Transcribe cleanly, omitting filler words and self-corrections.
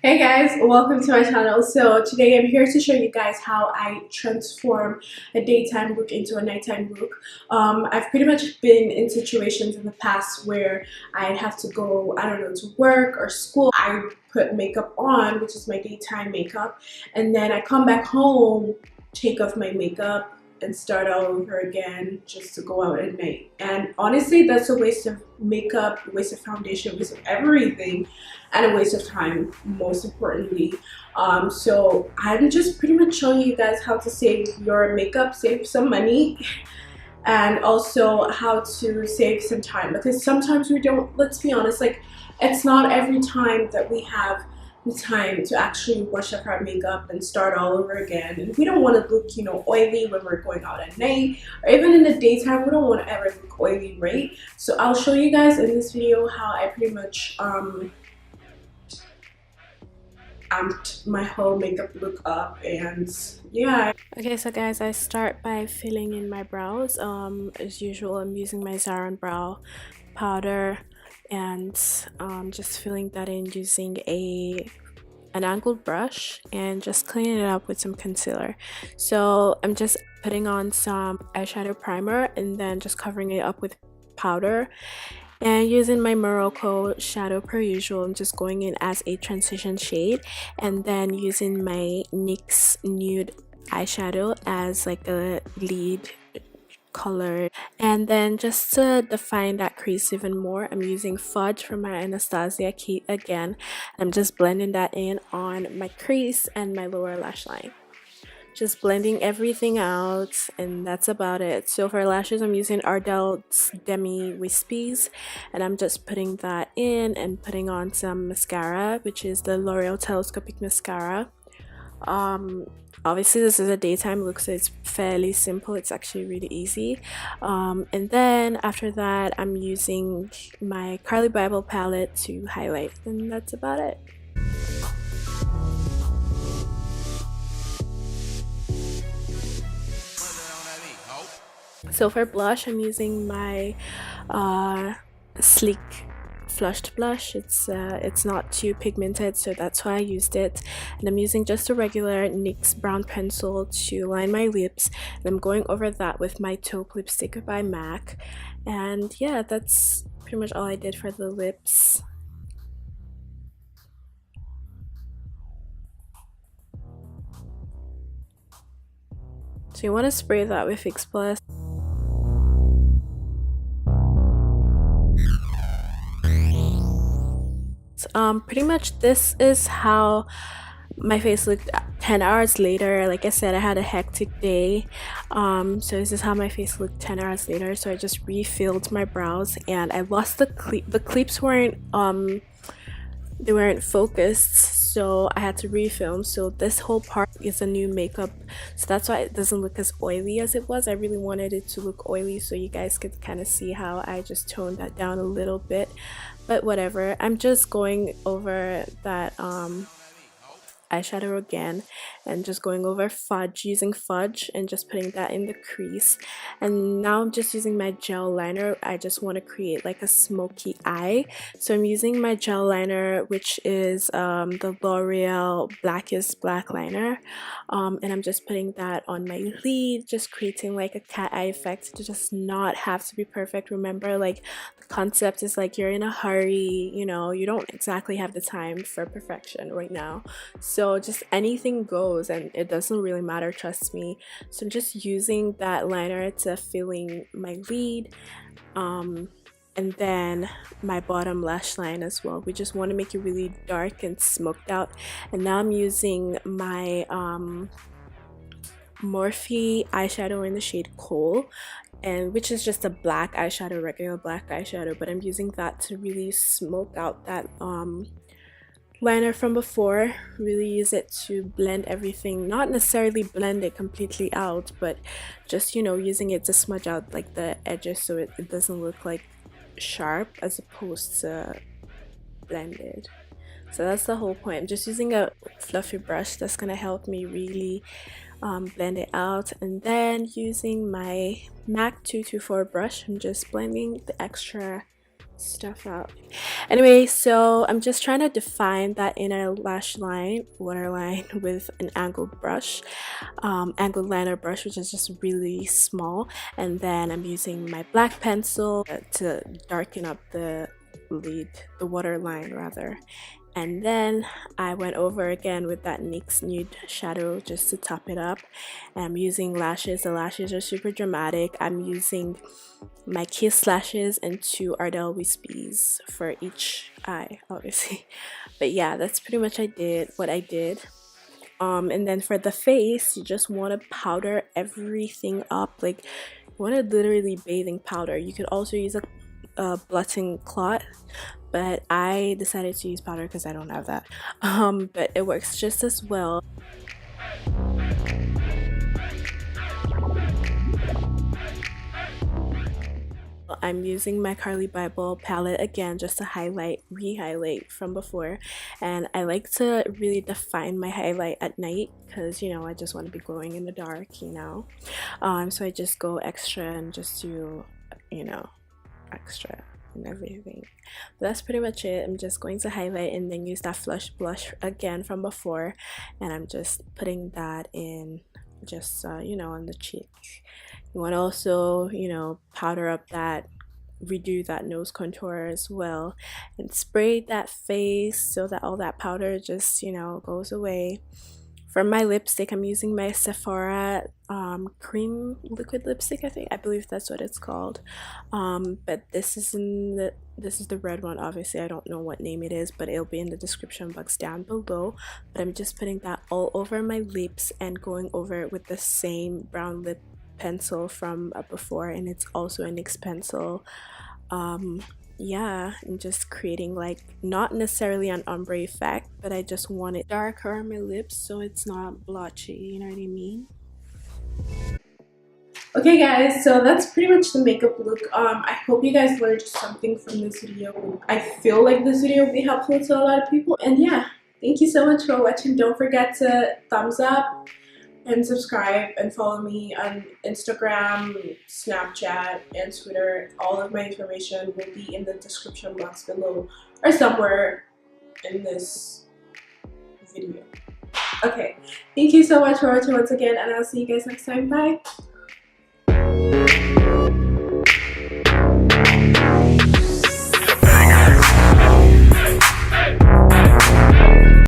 Hey guys, welcome to my channel. So today I'm here to show you guys how I transform a daytime look into a nighttime look. I've pretty much been in situations in the past where I'd have to go, I don't know, to work or school. I put makeup on, which is my daytime makeup, and then I come back home, take off my makeup, and start all over again just to go out at night. And honestly, that's a waste of makeup, a waste of foundation, a waste of everything, and a waste of time, most importantly. So I'm just pretty much showing you guys how to save your makeup, save some money, and also how to save some time, because sometimes we don't, let's be honest, like it's not every time that we have the time to actually wash up our makeup and start all over again. And we don't want to look, oily when we're going out at night, or even in the daytime. We don't want to ever look oily, right? So I'll show you guys in this video how I pretty much amped my whole makeup look up. And yeah. Okay, so guys, I start by filling in my brows. As usual, I'm using my Brow powder and just filling that in using an angled brush and just cleaning it up with some concealer. So I'm just putting on some eyeshadow primer and then just covering it up with powder. And using my Morocco shadow per usual, I'm just going in as a transition shade, and then using my NYX Nude eyeshadow as like a lead color. And then just to define that crease even more, I'm using Fudge from my Anastasia kit again. I'm just blending that in on my crease and my lower lash line. Just blending everything out, and that's about it. So for lashes, I'm using Ardell's Demi Wispies, and I'm just putting that in and putting on some mascara, which is the L'Oreal Telescopic Mascara. Obviously this is a daytime look, so it's fairly simple. It's actually really easy. And then after that, I'm using my Carli Bybel palette to highlight, and that's about it. So for blush, I'm using my sleek flushed blush. It's not too pigmented, so that's why I used it. And I'm using just a regular NYX brown pencil to line my lips, and I'm going over that with my taupe lipstick by MAC. And yeah, that's pretty much all I did for the lips. So you want to spray that with Fix Plus. Pretty much this is how my face looked 10 hours later. Like I said, I had a hectic day, so this is how my face looked 10 hours later. So I just refilled my brows, and I lost the clips weren't they weren't focused, so I had to refilm. So this whole part is a new makeup, so that's why it doesn't look as oily as it was. I really wanted it to look oily, so you guys could kind of see how I just toned that down a little bit, but whatever. I'm just going over that eyeshadow again and just going over Fudge, using Fudge and just putting that in the crease. And now I'm just using my gel liner. I just want to create like a smoky eye, so I'm using my gel liner, which is the L'Oreal Blackest black liner, and I'm just putting that on my lid, just creating like a cat eye effect to just not have to be perfect. Remember, like, the concept is like you're in a hurry, you don't exactly have the time for perfection right now, so just anything goes, and it doesn't really matter, trust me. So I'm just using that liner to filling my lid, and then my bottom lash line as well. We just want to make it really dark and smoked out. And now I'm using my Morphe eyeshadow in the shade Coal, and which is just a black eyeshadow, regular black eyeshadow, but I'm using that to really smoke out that liner from before. Really use it to blend everything, not necessarily blend it completely out, but just using it to smudge out like the edges, so it doesn't look like sharp as opposed to blended. So that's the whole point. I'm just using a fluffy brush that's gonna help me really blend it out, and then using my MAC 224 brush, I'm just blending the extra stuff out. Anyway, so I'm just trying to define that inner lash line, waterline, with an angled brush, angled liner brush, which is just really small. And then I'm using my black pencil to darken up the lid, the waterline rather. And then I went over again with that NYX Nude shadow just to top it up. And I'm using lashes. The lashes are super dramatic. I'm using my Kiss lashes and 2 Ardell Wispies for each eye, obviously. But yeah, that's pretty much what I did. And then for the face, you just want to powder everything up. Like, you want to literally bathing powder. You could also use a blotting cloth, but I decided to use powder because I don't have that. But it works just as well. I'm using my Carli Bybel palette again just to re-highlight from before, and I like to really define my highlight at night because, you know, I just want to be glowing in the dark, you know. So I just go extra and just do, you know, extra and everything. But that's pretty much it. I'm just going to highlight and then use that Flush blush again from before, and I'm just putting that in just you know, on the cheek. You want to also, you know, powder up that, redo that nose contour as well, and spray that face so that all that powder just, you know, goes away. For my lipstick, I'm using my Sephora cream liquid lipstick. I believe that's what it's called. But this is the red one. Obviously, I don't know what name it is, but it'll be in the description box down below. But I'm just putting that all over my lips and going over it with the same brown lip pencil from before, and it's also a NYX pencil. Yeah, and just creating, like, not necessarily an ombre effect, but I just want it darker on my lips so it's not blotchy, you know what I mean? Okay guys, so that's pretty much the makeup look. I hope you guys learned something from this video. I feel like this video will be helpful to a lot of people, and yeah, thank you so much for watching. Don't forget to thumbs up and subscribe and follow me on Instagram, Snapchat, and Twitter. All of my information will be in the description box below or somewhere in this video. Okay, thank you so much for watching once again, and I'll see you guys next time. Bye!